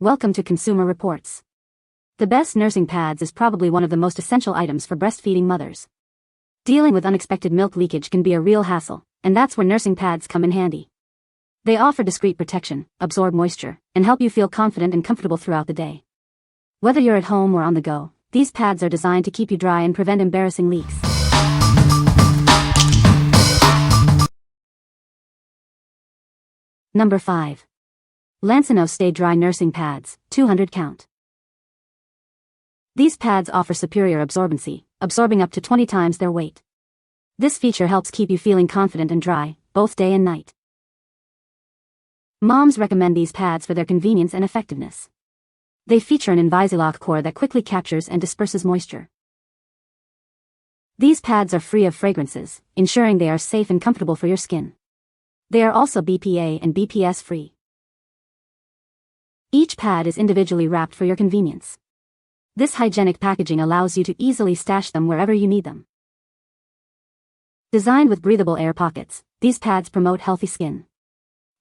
Welcome to Consumer Reports. The best nursing pads is probably one of the most essential items for breastfeeding mothers. Dealing with unexpected milk leakage can be a real hassle, and that's where nursing pads come in handy. They offer discreet protection, absorb moisture, and help you feel confident and comfortable throughout the day. Whether you're at home or on the go, these pads are designed to keep you dry and prevent embarrassing leaks. Number 5. Lansinoh Stay Dry Nursing Pads, 200 count. These pads offer superior absorbency, absorbing up to 20 times their weight. This feature helps keep you feeling confident and dry, both day and night. Moms recommend these pads for their convenience and effectiveness. They feature an Invisilock core that quickly captures and disperses moisture. These pads are free of fragrances, ensuring they are safe and comfortable for your skin. They are also BPA and BPS free. Each pad is individually wrapped for your convenience. This hygienic packaging allows you to easily stash them wherever you need them. Designed with breathable air pockets, these pads promote healthy skin.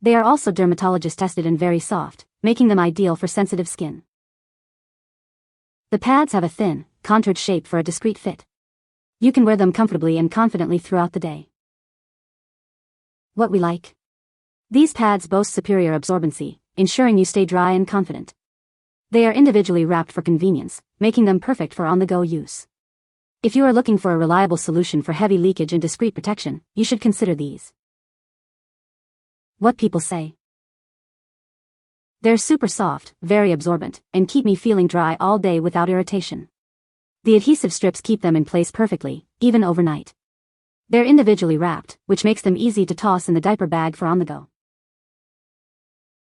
They are also dermatologist tested and very soft, making them ideal for sensitive skin. The pads have a thin, contoured shape for a discreet fit. You can wear them comfortably and confidently throughout the day. What we like? These pads boast superior absorbency, ensuring you stay dry and confident. They are individually wrapped for convenience, making them perfect for on-the-go use. If you are looking for a reliable solution for heavy leakage and discreet protection, you should consider these. What people say. They're super soft, very absorbent, and keep me feeling dry all day without irritation. The adhesive strips keep them in place perfectly, even overnight. They're individually wrapped, which makes them easy to toss in the diaper bag for on-the-go.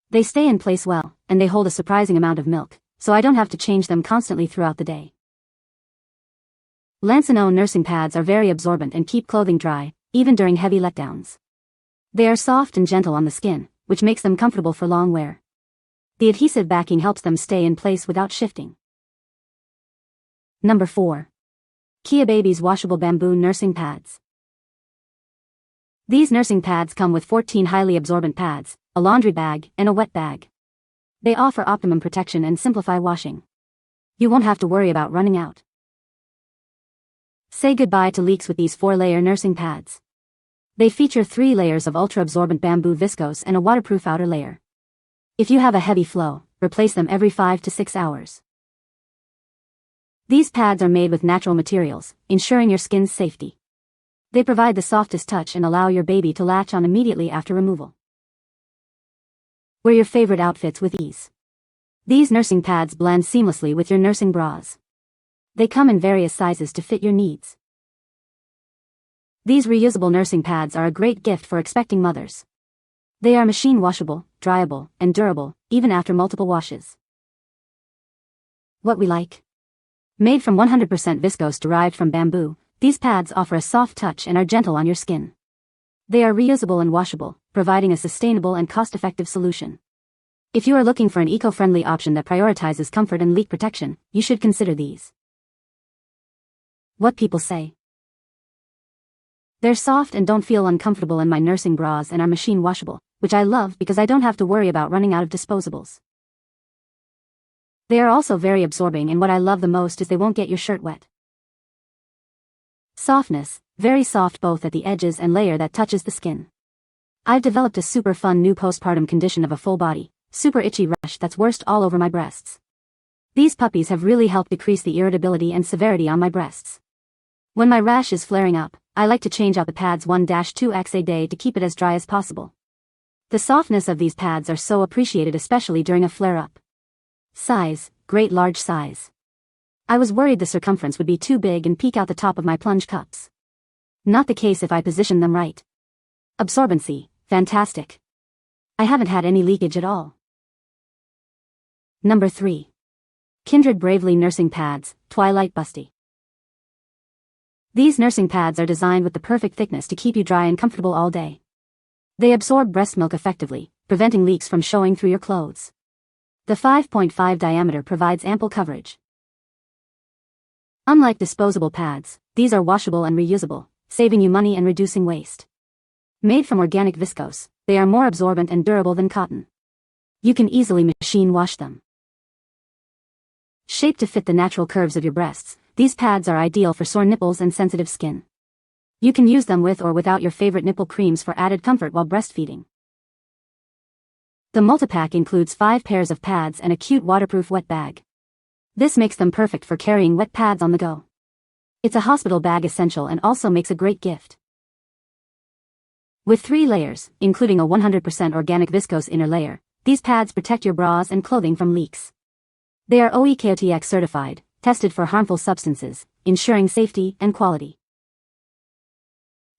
They stay in place well, and they hold a surprising amount of milk, so I don't have to change them constantly throughout the day. Lansinoh nursing pads are very absorbent and keep clothing dry, even during heavy letdowns. They are soft and gentle on the skin, which makes them comfortable for long wear. The adhesive backing helps them stay in place without shifting. Number 4. KeaBabies Washable Bamboo Nursing Pads. These nursing pads come with 14 highly absorbent pads, a laundry bag, and a wet bag. They offer optimum protection and simplify washing. You won't have to worry about running out. Say goodbye to leaks with these 4-layer nursing pads. They feature 3 layers of ultra-absorbent bamboo viscose and a waterproof outer layer. If you have a heavy flow, replace them every 5 to 6 hours. These pads are made with natural materials, ensuring your skin's safety. They provide the softest touch and allow your baby to latch on immediately after removal. Wear your favorite outfits with ease. These nursing pads blend seamlessly with your nursing bras. They come in various sizes to fit your needs. These reusable nursing pads are a great gift for expecting mothers. They are machine washable, dryable, and durable, even after multiple washes. What we like? Made from 100% viscose derived from bamboo, these pads offer a soft touch and are gentle on your skin. They are reusable and washable, providing a sustainable and cost-effective solution. If you are looking for an eco-friendly option that prioritizes comfort and leak protection, you should consider these. What people say. They're soft and don't feel uncomfortable in my nursing bras and are machine washable, which I love because I don't have to worry about running out of disposables. They are also very absorbing, and what I love the most is they won't get your shirt wet. Softness, very soft both at the edges and layer that touches the skin. I've developed a super fun new postpartum condition of a full body, super itchy rash that's worst all over my breasts. These puppies have really helped decrease the irritability and severity on my breasts. When my rash is flaring up, I like to change out the pads 1-2x a day to keep it as dry as possible. The softness of these pads are so appreciated, especially during a flare-up. Size, great large size. I was worried the circumference would be too big and peek out the top of my plunge cups. Not the case if I position them right. Absorbency, fantastic. I haven't had any leakage at all. Number 3. Kindred Bravely Nursing Pads, Twilight Busty. These nursing pads are designed with the perfect thickness to keep you dry and comfortable all day. They absorb breast milk effectively, preventing leaks from showing through your clothes. The 5.5 diameter provides ample coverage. Unlike disposable pads, these are washable and reusable, saving you money and reducing waste. Made from organic viscose, they are more absorbent and durable than cotton. You can easily machine wash them. Shaped to fit the natural curves of your breasts, these pads are ideal for sore nipples and sensitive skin. You can use them with or without your favorite nipple creams for added comfort while breastfeeding. The multipack includes 5 pairs of pads and a cute waterproof wet bag. This makes them perfect for carrying wet pads on the go. It's a hospital bag essential and also makes a great gift. With 3 layers, including a 100% organic viscose inner layer, these pads protect your bras and clothing from leaks. They are OEKOTX certified, tested for harmful substances, ensuring safety and quality.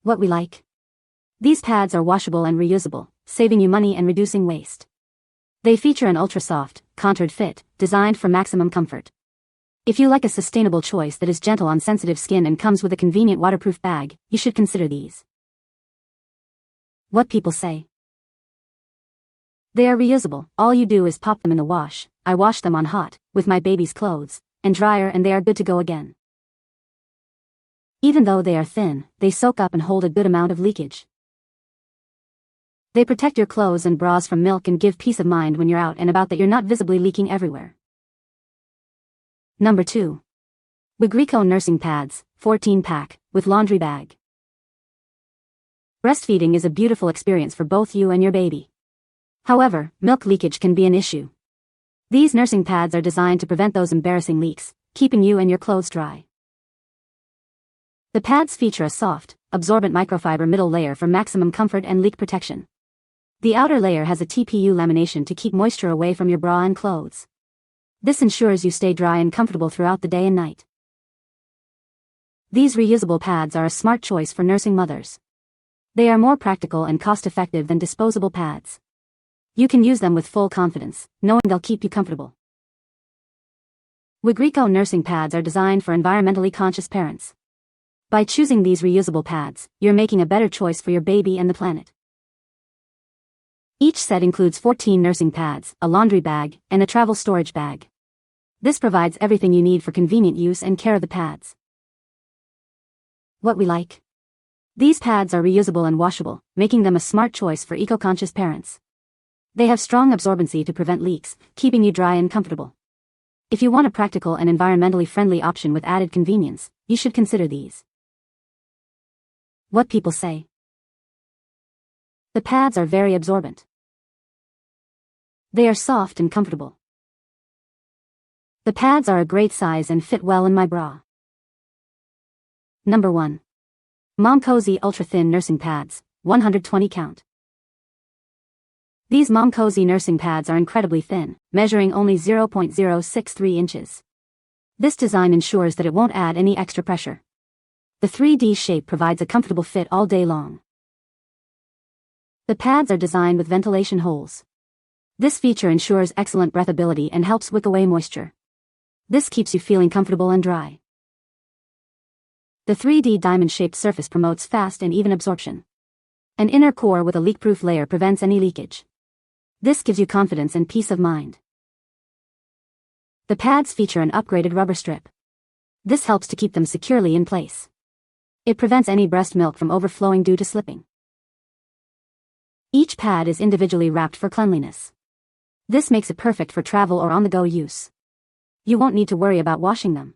What we like. These pads are washable and reusable, saving you money and reducing waste. They feature an ultra-soft, contoured fit, designed for maximum comfort. If you like a sustainable choice that is gentle on sensitive skin and comes with a convenient waterproof bag, you should consider these. What people say. They are reusable. All you do is pop them in the wash. I wash them on hot, with my baby's clothes, and dryer, and they are good to go again. Even though they are thin, they soak up and hold a good amount of leakage. They protect your clothes and bras from milk and give peace of mind when you're out and about that you're not visibly leaking everywhere. Number 2. Wegreeco Nursing Pads, 14-pack, with laundry bag. Breastfeeding is a beautiful experience for both you and your baby. However, milk leakage can be an issue. These nursing pads are designed to prevent those embarrassing leaks, keeping you and your clothes dry. The pads feature a soft, absorbent microfiber middle layer for maximum comfort and leak protection. The outer layer has a TPU lamination to keep moisture away from your bra and clothes. This ensures you stay dry and comfortable throughout the day and night. These reusable pads are a smart choice for nursing mothers. They are more practical and cost-effective than disposable pads. You can use them with full confidence, knowing they'll keep you comfortable. Wegreeco nursing pads are designed for environmentally conscious parents. By choosing these reusable pads, you're making a better choice for your baby and the planet. Each set includes 14 nursing pads, a laundry bag, and a travel storage bag. This provides everything you need for convenient use and care of the pads. What we like. These pads are reusable and washable, making them a smart choice for eco-conscious parents. They have strong absorbency to prevent leaks, keeping you dry and comfortable. If you want a practical and environmentally friendly option with added convenience, you should consider these. What people say. The pads are very absorbent. They are soft and comfortable. The pads are a great size and fit well in my bra. Number 1. Momcozy Ultra Thin Nursing Pads, 120 count. These Momcozy nursing pads are incredibly thin, measuring only 0.063 inches. This design ensures that it won't add any extra pressure. The 3D shape provides a comfortable fit all day long. The pads are designed with ventilation holes. This feature ensures excellent breathability and helps wick away moisture. This keeps you feeling comfortable and dry. The 3D diamond-shaped surface promotes fast and even absorption. An inner core with a leak-proof layer prevents any leakage. This gives you confidence and peace of mind. The pads feature an upgraded rubber strip. This helps to keep them securely in place. It prevents any breast milk from overflowing due to slipping. Each pad is individually wrapped for cleanliness. This makes it perfect for travel or on-the-go use. You won't need to worry about washing them.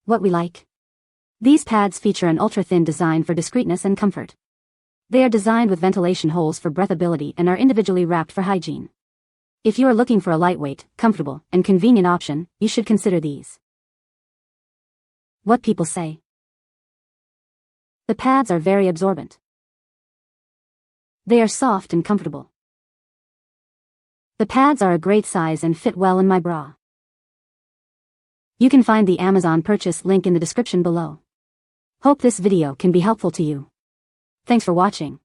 What we like. These pads feature an ultra-thin design for discreetness and comfort. They are designed with ventilation holes for breathability and are individually wrapped for hygiene. If you are looking for a lightweight, comfortable, and convenient option, you should consider these. What people say. The pads are very absorbent. They are soft and comfortable. The pads are a great size and fit well in my bra. You can find the Amazon purchase link in the description below. Hope this video can be helpful to you. Thanks for watching.